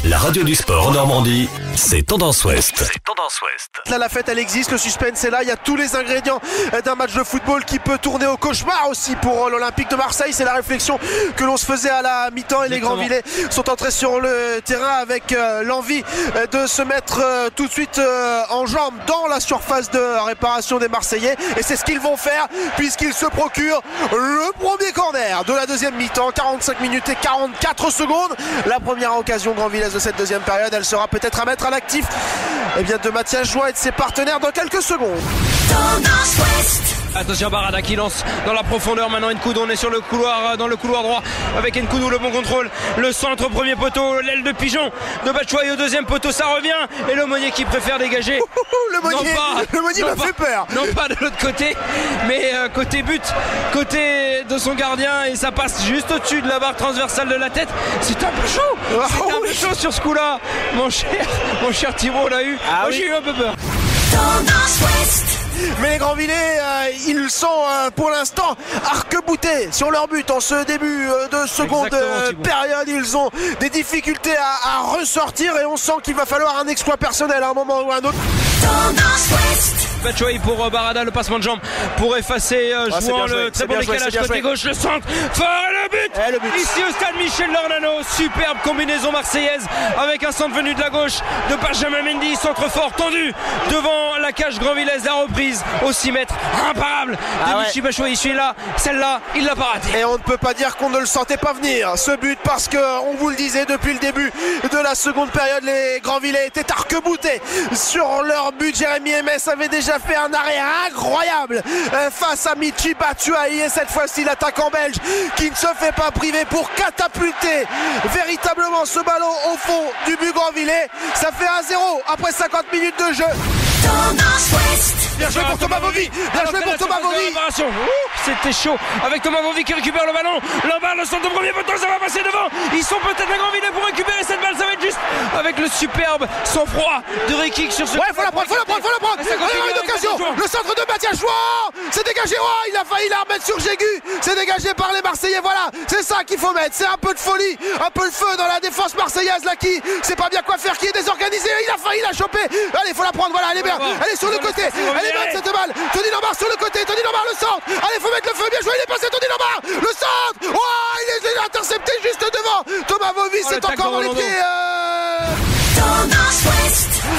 La radio du sport en Normandie, c'est Tendance Ouest. Là, la fête, elle existe, le suspense est là, il y a tous les ingrédients d'un match de football qui peut tourner au cauchemar aussi pour l'Olympique de Marseille. C'est la réflexion que l'on se faisait à la mi-temps et les Grandvillais sont entrés sur le terrain avec l'envie de se mettre tout de suite en jambes dans la surface de réparation des Marseillais, et c'est ce qu'ils vont faire puisqu'ils se procurent le premier corner de la deuxième mi-temps. 45 minutes et 44 secondes, la première occasion grandvillaise de cette deuxième période. Elle sera peut-être à mettre à l'actif de Mathias Joie et de ses partenaires dans quelques secondes. Attention, Barada qui lance dans la profondeur. Maintenant Nkoudou, on est sur le couloir, dans le couloir droit avec Nkoudou, le bon contrôle, le centre, premier poteau, l'aile de pigeon de Batshuayi au deuxième poteau, ça revient, et Lemonnier qui préfère dégager. Le Monnier m'a fait peur. Non pas de l'autre côté, mais côté but, côté de son gardien, et ça passe juste au-dessus de la barre transversale de la tête. C'est un peu chaud, c'est un peu chaud sur ce coup-là, mon cher Thibaut l'a eu. Moi j'ai eu un peu peur. Mais les Grandvillais, ils sont pour l'instant arc-boutés sur leur but en ce début de seconde période. Ils ont des difficultés à ressortir et on sent qu'il va falloir un exploit personnel à un moment ou à un autre. Batshuayi pour Barada, le passement de jambe pour effacer jouant le très bon décalage côté gauche, le centre fort et le but, ici au stade Michel Lornano. Superbe combinaison marseillaise avec un centre venu de la gauche de Benjamin Mendy, centre fort tendu devant la cage grandvillaise, la reprise au 6 mètres imparable de Michy Batshuayi. Celui-là, celle-là, il l'a pas raté. Et on ne peut pas dire qu'on ne le sentait pas venir ce but, parce qu'on vous le disait depuis le début de la seconde période, les Grandvillais étaient arc-boutés sur leur but. Jérémy Ms avait déjà fait un arrêt incroyable face à Michy Batshuayi, et cette fois-ci l'attaquant belge qui ne se fait pas priver pour catapulter véritablement ce ballon au fond du but grandvillais. Ça fait 1-0 après 50 minutes de jeu. Bien joué pour Thomas Vovy. Bien joué pour Thomas Vovy. C'était chaud avec Thomas Vovy qui récupère le ballon. L'embarre, le centre de premier poteau, ça va passer devant. Ils sont peut-être les Grandvillais pour récupérer cette balle. Ça va être juste avec le superbe sang-froid de Rekik sur ce. Ouais, faut la prendre. Allez, une occasion. Le centre de Mathias Joie. C'est dégagé. Il a failli la remettre sur Jégu. C'est dégagé par les Marseillais. Voilà, c'est ça qu'il faut mettre. C'est un peu de folie, un peu de feu dans la défense marseillaise là, qui sait pas bien quoi faire, qui est désorganisé. Il a failli la choper. Allez, faut la prendre. Voilà, elle est bien. Elle est sur le côté. Elle est bonne cette balle. Tony Lombard sur le côté. Tony Lombard, le centre. Allez, faut mettre le feu. Bien joué. Il est passé. Tony Lombard. Le centre. Il est intercepté juste devant. Thomas Vovy, c'est encore dans les pieds.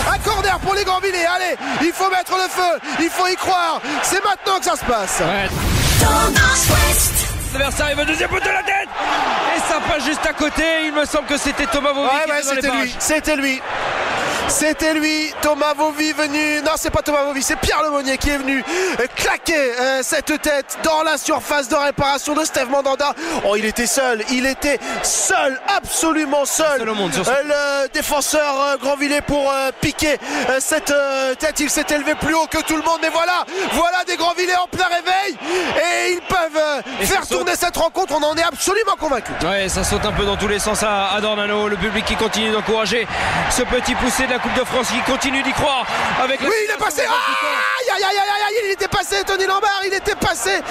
Un corner pour les Grandvillais. Allez, il faut mettre le feu. Il faut y croire. C'est maintenant que ça se passe. L'adversaire arrive au deuxième poteau de la tête et ça passe juste à côté. Il me semble que c'était Thomas Vovy qui était dans les parages. C'était lui, Thomas Vovy venu. Non, c'est pas Thomas Vovy, c'est Pierre Lemonnier qui est venu claquer cette tête dans la surface de réparation de Steve Mandanda. Il était seul, absolument seul. Le défenseur grandvillais pour piquer cette tête. Il s'est élevé plus haut que tout le monde, mais voilà des Grandvillais en plein réveil et ils peuvent faire tourner cette rencontre. On en est absolument convaincu. Ouais, ça saute un peu dans tous les sens à Dornano. Le public qui continue d'encourager ce petit poussé de la Coupe de France, qui continue d'y croire avec il est passé. Il était passé, Tony Lombard, il était passé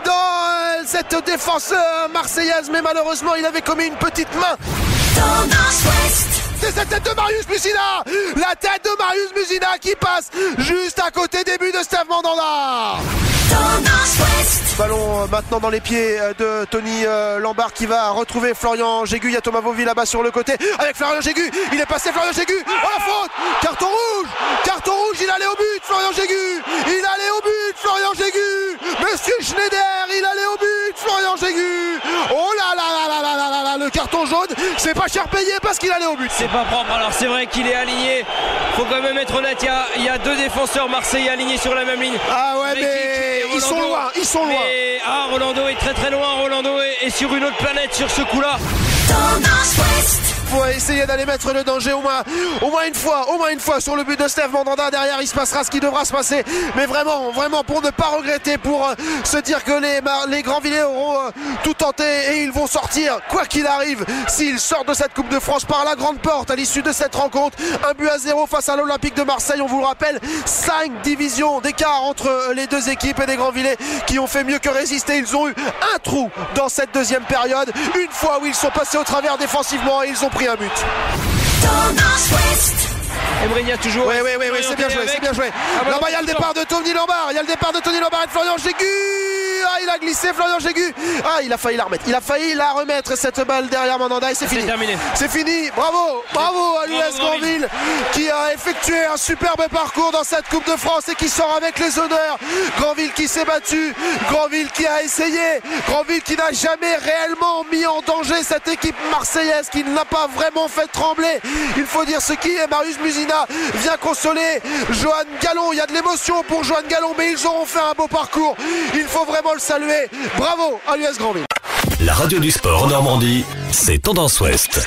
dans cette défense marseillaise, mais malheureusement il avait commis une petite main. C'est cette tête de Marius Mussina, la tête de Marius Mussina qui passe juste à côté des buts de Steve Mandanda. Ballon maintenant dans les pieds de Tony Lombard qui va retrouver Florian Jégu. Il y a Thomas Vovy là-bas sur le côté avec Florian Jégu. Il est passé, Florian Jégu. La faute. Carton rouge. Il allait au but, Florian Jégu. Monsieur Schneider, il allait au but, Florian Jégu. Oh là, le carton jaune, c'est pas cher payé parce qu'il allait au but. C'est pas propre. Alors c'est vrai qu'il est aligné. Faut quand même être honnête. Il y a deux défenseurs marseillais alignés sur la même ligne. Ah ouais, mais ils sont loin. Rolando est très loin. Rolando est sur une autre planète sur ce coup-là. Faut essayer d'aller mettre le danger au moins une fois sur le but de Steve Mandanda. Derrière il se passera ce qui devra se passer, mais vraiment pour ne pas regretter, pour se dire que les Grandvillais auront tout tenté et ils vont sortir quoi qu'il arrive. S'ils sortent de cette Coupe de France par la grande porte à l'issue de cette rencontre, 1-0 face à l'Olympique de Marseille. On vous le rappelle, 5 divisions d'écart entre les deux équipes, et des Grandvillais qui ont fait mieux que résister. Ils ont eu un trou dans cette deuxième période, une fois où ils sont passés au travers défensivement et ils ont pris un but. Emrigna toujours. Oui, c'est bien joué, c'est bien joué. Là-bas, il y a le départ de Tony Lombard. Il y a le départ de Tony Lombard et de Florian Jégu. Ah, il a glissé, Florian Jégu. Ah, il a failli la remettre. Il a failli la remettre, cette balle derrière Mandanda, et c'est fini. Terminé. C'est fini. Bravo à l'US Grandville qui a effectué un superbe parcours dans cette Coupe de France et qui sort avec les honneurs. Grandville qui s'est battu. Grandville qui a essayé. Grandville qui n'a jamais réellement mis en danger cette équipe marseillaise, qui ne l'a pas vraiment fait trembler. Il faut dire ce qui est. Marius Musina vient consoler Johan Gallon. Il y a de l'émotion pour Johan Gallon, mais ils auront fait un beau parcours. Il faut vraiment le saluer. Bravo à l'US Grandville. La radio du sport en Normandie, c'est Tendance Ouest.